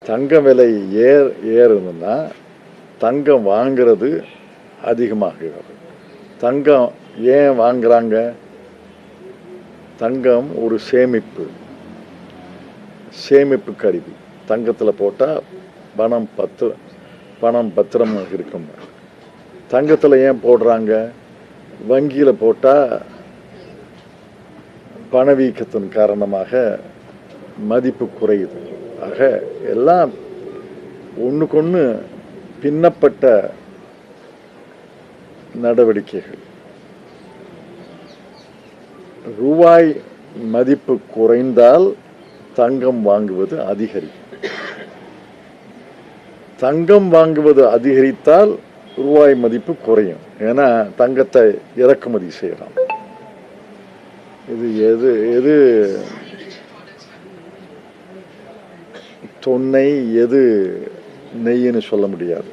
தங்க விலை ஏறுதுன்னா தங்கம் வாங்கிறது அதிகமாகிறது. தங்கம் ஏன் வாங்குறாங்க? தங்கம் ஒரு சேமிப்பு கருவி. தங்கத்தில் போட்டால் பணம் பத்திரமாக இருக்கும். தங்கத்தில் ஏன் போடுறாங்க? வங்கியில் போட்டால் பணவீக்கத்தின் காரணமாக மதிப்பு குறையுது. ஆக எல்லாம் ஒன்றுக்கொன்று பின்னப்பட்ட நடவடிக்கைகள். ரூபாய் மதிப்பு குறைந்தால் தங்கம் வாங்குவது அதிகரிக்கும். தங்கம் வாங்குவது அதிகரித்தால் ரூபாய் மதிப்பு குறையும். ஏன்னா தங்கத்தை இறக்குமதி செய்யலாம். இது எது தொன்னை எது நெய்ன்னு சொல்ல முடியாது.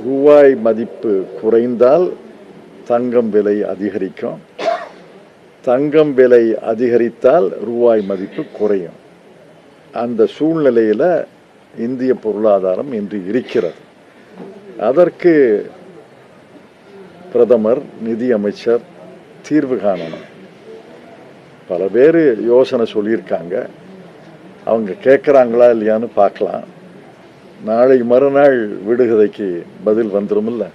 ரூபாய் மதிப்பு குறைந்தால் தங்கம் விலை அதிகரிக்கும். தங்கம் விலை அதிகரித்தால் ரூபாய் மதிப்பு குறையும். அந்த சூழ்நிலையில் இந்திய பொருளாதாரம் இன்று இருக்கிறது. அதற்கு பிரதமர், நிதி அமைச்சர் தீர்வு காணணும். பல பேர் யோசனை சொல்லியிருக்காங்க. அவங்க கேட்குறாங்களா இல்லையான்னு பார்க்கலாம். நாளை மறுநாள் விடுகதைக்கு பதில் வந்துடும் இல்லை?